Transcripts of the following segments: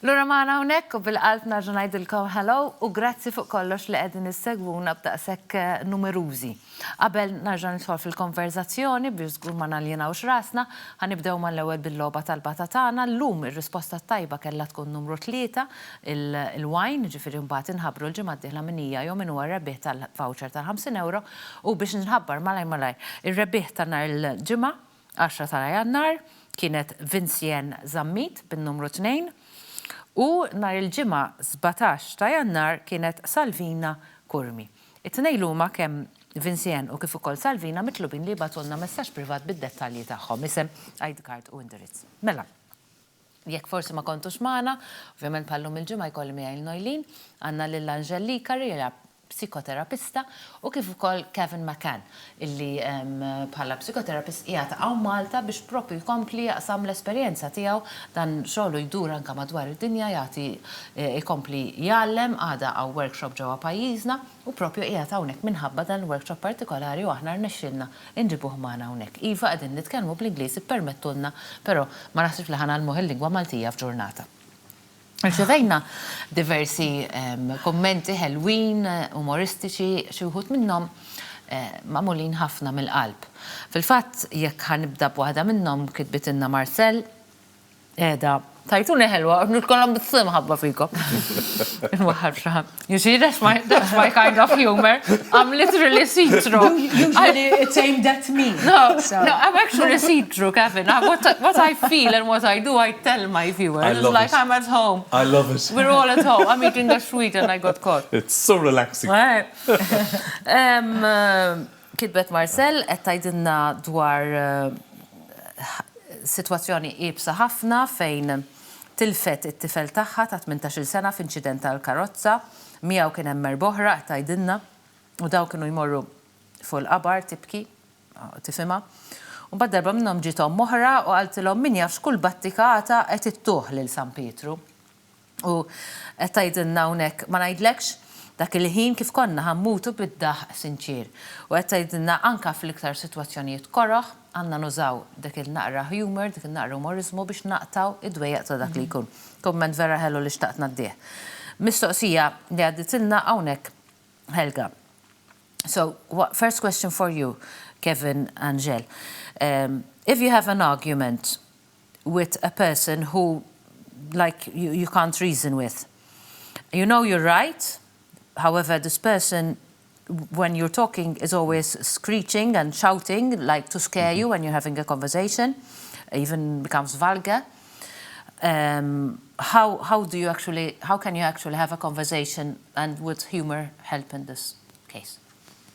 Lura maħna unek u bil-qalb narġu ngħidilkom hello u grazzi fuq kollox li qegħdin issegwuna b'daqshekk numerużi. Qabel narġa' nidħol fil-konverzazzjoni biex żgur ma naljenawx rasna, ħanibdew mal-ewwel bil-logħba tal-bata tagħna. Llum ir-risposta tajba kellha tkun numru 3 il-wine, ġifieri mbagħad inħabbru l-ġimgħa d-dieħla min hija jew min huwa r-rebbieħ tal-voucher tal-€50 u biex nħabbar malajr ir-rebbieħ ta' nhar il-ġimgħa 10 ta' Jannar kienet Vincent Zammit bin-numru 2 u nhar il-ġimgħa 17 ta' Jannar kienet Salvina Kurmi. It-tnejn huma kemm Vincent u kif ukoll Salvina mitlubin li jibgħatulna messaġġ privat bid-dettalji tagħhom, isem, ID card u indirizz. Mela, jekk forsi ma kontux magħna, ovvjament bħallum il-ġimgħa jkolli miegħi l-Nojlin, għandna lil Angelika li hija psikoterapista u kif ukoll Kevin McCann illi bħala psikoterapist qiegħed hawn Malta biex propju jkompli jaqsam l-esperjenza tiegħu dan xogħlu jdur anke madwar id-dinja jagħti jkompli jgħallem għada għaw workshop ġewwa pajjiżna u propju qiegħed hawnhekk minħabba dan il-workshop partikolari u aħna rnexxielna inġibuh magħna hawnhekk. Iva qegħdin nitkellmu bl-Ingliż ippermettulna, però ma naħsibx li ħanalmu il-lingwa Maltija f'ġurnata. Rċevejna diversi kommenti ħelwin, umoristiċi, xi wħud minnhom magħmulin ħafna mill-qalb. Fil-fatt jekk ħanibda b'waħda minnhom kitbitilna Marcel qiegħda tajtuni ħelwa, nitkollhom bit-sim ħabba fikom. You see, that's my kind of humor. I'm literally see-through. Usually it's aimed at me. No, I'm actually see-through, Kevin. What I feel and what I do, I tell my viewers. It's like I'm at home. I love it. We're all at home. I'm eating a sweet and I got caught. It's so relaxing. Kitbet Marcel, qed tgħidilna dwar sitwazzjoni qiebsa ħafna fejn tilfet it-tifel tagħha ta' 18-il sena f'inċident tal-karozza, miegħu kien hemm merboħra qed tgħidilna u daw kienu jmorru fuq il-qabar tibki, tifhimha. U bad darba minnhom ġiet omm oħra u qaltilhom min jafx kull battikata qed ittuħ lil San Pietru. U qed tgħidilna hawnhekk ma ngħidlekx dak il-ħin kif konna ħammutu bid-daħq sinċir. U qed tgħidilna anke fl-iktar sitwazzjonijiet koroħ għandna nużaw dak il-naqra humor, dak il-naqra umorizmu biex naqtaw id-dwejjaq ta' dak li jkun. Komment vera ħellu li xtaqt naddih. Mistoqsija li għadditilna hawnhekk Helga. So, first question for you, Kevin, Angel. If you have an argument with a person who, like, you can't reason with, you know you're right, however, this person, when you're talking, is always screeching and shouting, like to scare you when you're having a conversation, even becomes vulgar. How can you actually have a conversation and would humor help in this case?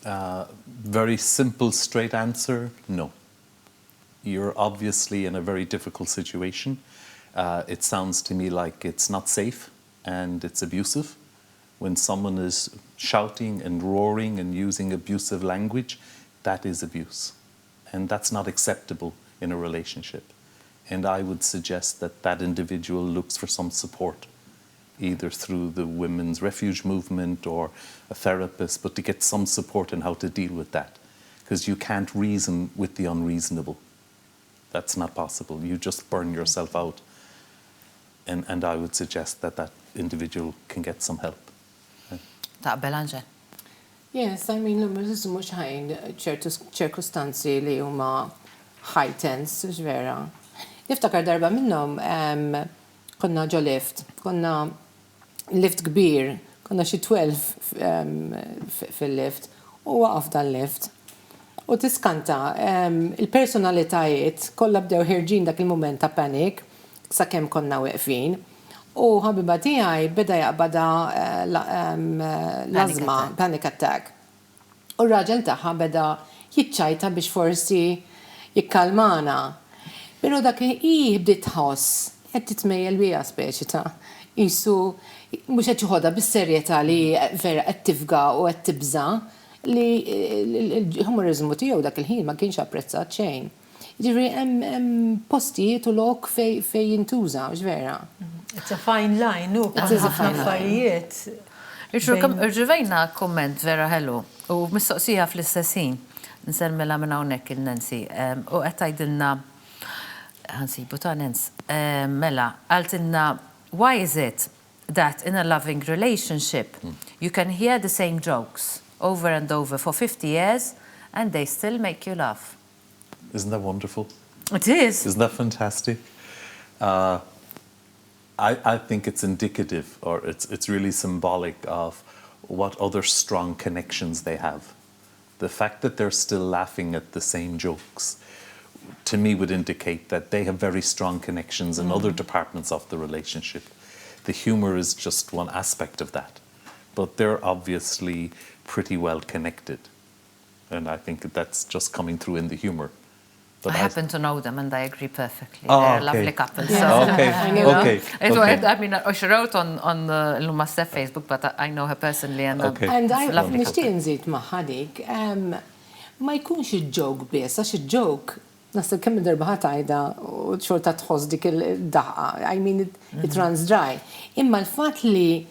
Very simple, straight answer, no. You're obviously in a very difficult situation. It sounds to me like it's not safe and it's abusive. When someone is shouting and roaring and using abusive language, that is abuse. And that's not acceptable in a relationship. And I would suggest that that individual looks for some support, either through the women's refuge movement or a therapist, but to get some support in how to deal with that. Because you can't reason with the unreasonable. That's not possible. You just burn yourself out. And I would suggest that that individual can get some help. Taqbel Angel? Yes, I mean, mux ħajn ċertu ċirkustanzi li huma high tense, ġvera. Niftakar darba minnhom konna ġo lift, konna lift kbir, konna xi 12 fil-lift u waqaf dan-lift. U tiskanta, il-personalitajiet kollha bdew ħirġin dak il-mument ta' panic sakemm konna weqfin. U ħabiba tiegħi beda jaqbada l-azma, panic attack. U r-raġel tagħha beda jiċċajta biex forsi jikkalmana. Però dak bdiet tħoss qed titmejjel biha speċi ta' qisu mhux qed jieħodha bis-serjetà li vera qed tifga u qed tibża li l-humoriżmu tiegħu dak il-ħin ma kienx apprezzat xejn. Jiġifieri hemm postijiet u lok fejn jintuża, ġvera. It's a fine line, no? Ħafna affarijiet. Irġivejna komment vera ħelu u mistoqsija fl-istessin. Nselmela minn hawnhekk il-Nancy u qed tgħidilna ħansibu ta' Nens. Mela, għaltilna why is it that in a loving relationship you can hear the same jokes over and over for 50 years and they still make you laugh? Isn't that wonderful? It is. Isn't that fantastic? I think it's indicative, or it's really symbolic of what other strong connections they have. The fact that they're still laughing at the same jokes, to me, would indicate that they have very strong connections in other departments of the relationship. The humour is just one aspect of that, but they're obviously pretty well connected, and I think that's just coming through in the humour. But I happen to know them and I agree perfectly. Oh, They're a okay. lovely couple. Yeah. So, Okay, you know, okay, I mean, she wrote on Illum Steph Facebook, but I know her personally. And Okay. And I lovely nishtiq couple. nżid maħħadik, ma jkunx il-ġok biss, għax il-ġok, nasib kemm darba ħatajda u xorta tħoss dik il-daħqa, I mean, it runs dry. Imma l-fat li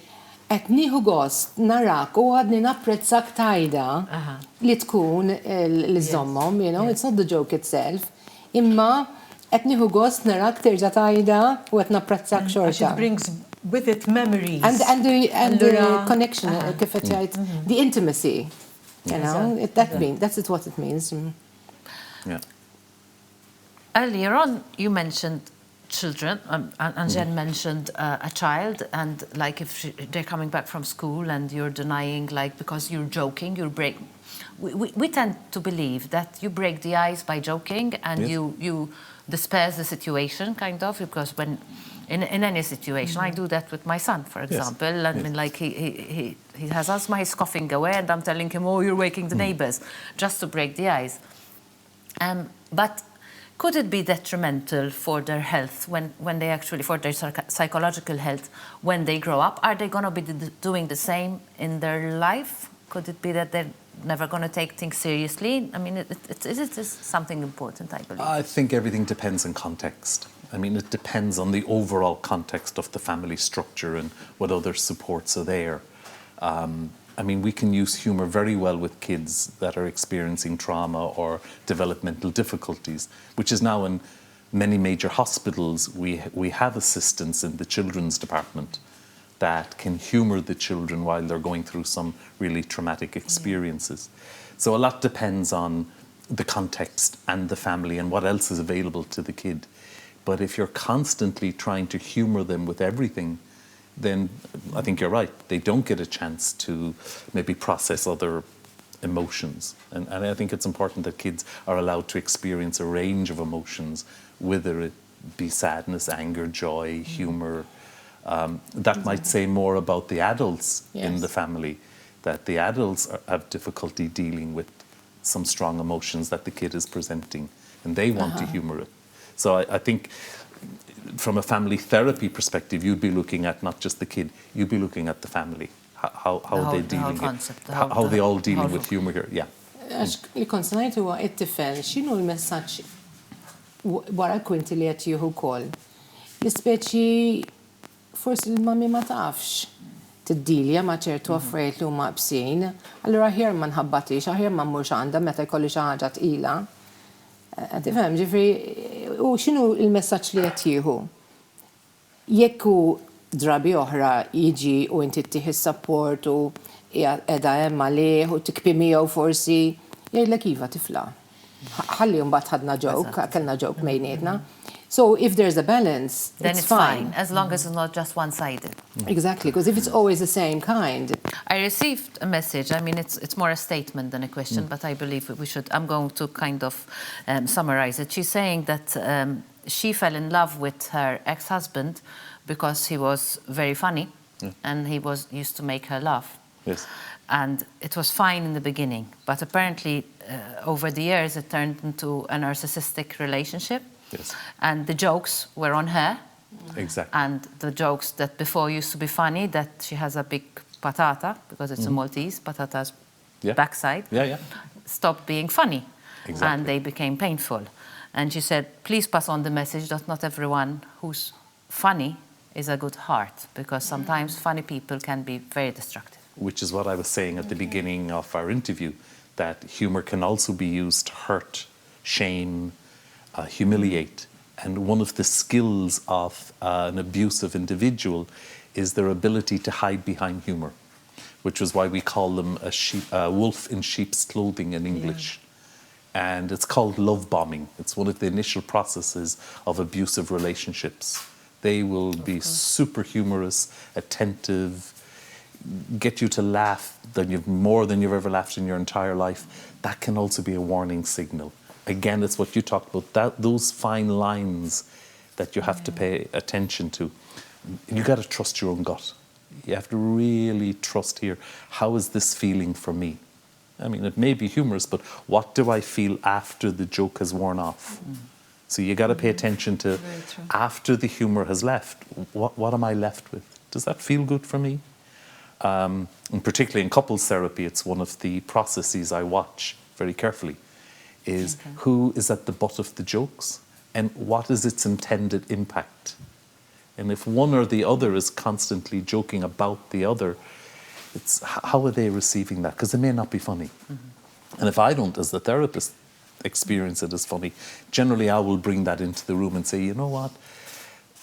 qed nieħu gost narak u għadni napprezzak tajda li tkun l-żommhom, you know, it's not the joke itself, imma qed nieħu gost narak terġa' tajda u qed napprezzak It xorta. brings with it memories. And the Allura- connection, kif qed jgħid, the intimacy, you know, that's what it means. Yeah. Earlier on, you mentioned children, and Jen mentioned a child, and like if they're coming back from school and you're denying, like, because you're joking, you break. We tend to believe that you break the ice by joking, and Yes. you disperse the situation, kind of, because when in any situation, I do that with my son, for example. I mean, like he has asthma, he's coughing away, and I'm telling him, "Oh, you're waking the neighbors," just to break the ice. But could it be detrimental for their health when they actually, for their psychological health, when they grow up? Are they going to be doing the same in their life? Could it be that they're never going to take things seriously? I mean, it is something important, I believe. I think everything depends on context. I mean, it depends on the overall context of the family structure and what other supports are there. I mean, we can use humour very well with kids that are experiencing trauma or developmental difficulties, which is now in many major hospitals. We have assistants in the children's department that can humour the children while they're going through some really traumatic experiences. So a lot depends on the context and the family and what else is available to the kid. But if you're constantly trying to humour them with everything, then I think you're right. They don't get a chance to maybe process other emotions. And I think it's important that kids are allowed to experience a range of emotions, whether it be sadness, anger, joy, humour. That might say more about the adults in the family, that the adults have difficulty dealing with some strong emotions that the kid is presenting, and they want to humour it. So I think from a family therapy perspective, you'd be looking at not just the kid, you'd be looking at the family. How are they dealing how they all dealing with humour here? Yeah. Għax li konsanajt huwa it-tifel, x'inhu l-messaġġ wara l-kwinti li qed jieħu wkoll. L-ispeċi forsi l-mami ma tafx tiddilja ma' ċertu affarijiet li huma qbsin, allura aħjar ma nħabbatix, aħjar ma mmurx għandha meta jkolli xi ħaġa tqila. Tifhem, ġifri, u x'inhu l-messaġġ li qed jieħu? Jekk hu drabi oħra jiġi u inti ttieħi s-support u qiegħda hemm għalih u tikbi miegħu forsi jgħidlek iva tifla. Ħalli mbagħad ħadna joke, kellna joke bejnietna. So if there's a balance, then it's fine. as long as it's not just one-sided. Exactly, because if it's always the same kind. I received a message. I mean, it's more a statement than a question, but I believe we should. I'm going to kind of summarize it. She's saying that she fell in love with her ex-husband because he was very funny, and he used to make her laugh. Yes. And it was fine in the beginning, but apparently over the years it turned into a narcissistic relationship. Yes. And the jokes were on her. Exactly. And the jokes that before used to be funny, that she has a big patata, because it's a Maltese, patata's backside, stopped being funny. Exactly. And they became painful. And she said, please pass on the message that not everyone who's funny is a good heart, because sometimes funny people can be very destructive. Which is what I was saying at the beginning of our interview, that humour can also be used to hurt, shame, humiliate, And one of the skills of an abusive individual is their ability to hide behind humor, which is why we call them a wolf in sheep's clothing in English. And it's called love bombing. It's one of the initial processes of abusive relationships. They will be super humorous, attentive, get you to laugh more than you've ever laughed in your entire life. That can also be a warning signal. Again, it's what you talked about, those fine lines that you have to pay attention to. You got to trust your own gut. You have to really trust here. How is this feeling for me? I mean, it may be humorous, but what do I feel after the joke has worn off? So you got to pay attention to after the humor has left. What am I left with? Does that feel good for me? And particularly in couples therapy, it's one of the processes I watch very carefully. Is who is at the butt of the jokes and what is its intended impact? And if one or the other is constantly joking about the other, it's how are they receiving that? Because it may not be funny. And if I don't, as the therapist, experience it as funny, generally I will bring that into the room and say, you know what,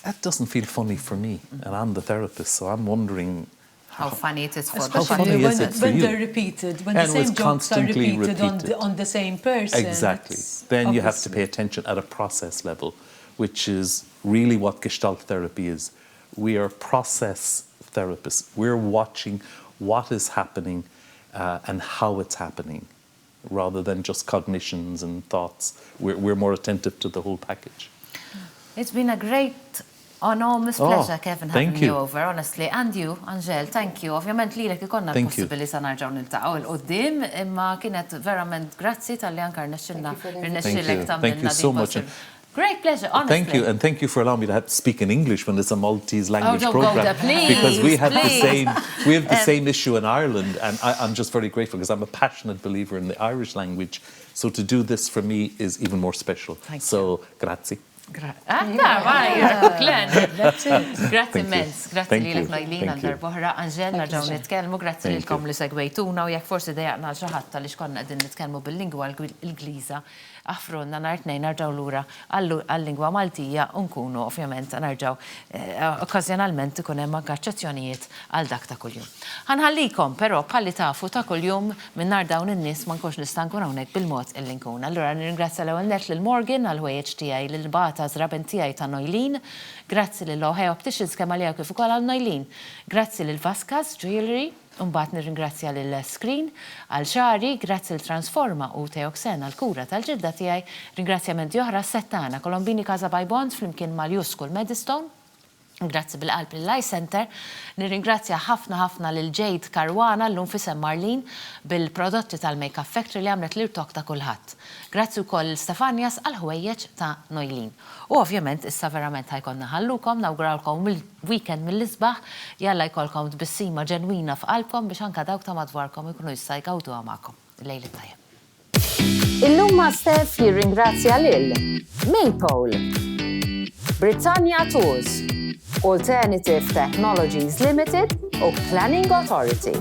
that doesn't feel funny for me. And I'm the therapist, so I'm wondering how funny it is for How funny is it for when you? they're repeated, when And the was same jokes are constantly repeated on the same person. Exactly. it's Then you have to obviously- pay attention at a process level, which is really what Gestalt therapy is. We are process therapists. We're watching what is happening and how it's happening, rather than just cognitions and thoughts. We're more attentive to the whole package. It's been a great, enormous pleasure, Kevin, having thank you you. over, honestly. And you, Angel, thank you. Ovvjament li l-ek ikonna Thank you. l-possibilità narġaw niltaqgħu l-qoddim, imma kienet verament grazzi tal-li anka rnexxilna rnexxilek Thank you so much. Great pleasure, honestly. Thank you, and thank you for allowing me to have to speak in English when it's a Maltese language don't go program. there, please, because we have please. the same issue in Ireland, and I'm just very grateful because I'm a passionate believer in the Irish language. So to do this for me is even more special. Thank Grazie. Grazzi immens, grazzi Thank li you. l-ek Najlin Thank you. għal-darbohra, Angel, narġaw nitkellmu, grazzi Thank lilkom you. li segwejtuna u jekk forsi dejaqna l-xaħatta li xkonna qegħdin nitkellmu bil-lingwa l-Ingliża, affronna nhar tnejn narġaw lura għall-lingwa Maltija u nkunu ovvjament narġaw okkażjonalment ikun hemm anke eċċezzjonijiet għal dak ta' kuljum. Ħanħallikom però bħalli tafu ta' kuljum minn nhar dawn in-nies ma nkunx nista' nkun hawnhekk bil-mod illi nkun. Allura nirringrazzja l-ewwel nett lil Morgan għall-ħwejjeġ tiegħi lil Bata żraben tiegħi ta' Nojlin, grazzi lil Ohio Opticians kemm għalija kif ukoll għal Nojlin, grazzi lil Vasquez Jewelry. Mbagħad nirringrazzja lil Screen għal xari, grazzi l Transforma u Teoxen għal kura tal-ġidda tiegħi, ringrazzjamenti oħra Settana, Kolombini Casa by Bonds flimkien mal-Juskul Medistone. Grazzi bil-qalb l-Eye Center. Nirringrazzja ħafna lil Jade Karwana l-lum fisem Marlin bil-prodotti tal-Makeup Factory li għamlet l-irtok ta' kulħadd. Grazzi wkoll Stefanias għal-ħwejjeġ ta' Nojlin. U ovvjament issa verament ħajkonna ħallukom, nawguralkom weekend mill-isbaħ, jalla jkollkom tbissima ġenwina f'qalbkom biex anka dawk ta' madwarkom ikunu jista' jgawduha magħkom. Lejli tajjeb. Illum ma' Steph jirringrazzja lil Maypole, Britannia Tours, Alternative Technologies Limited u Planning Authority.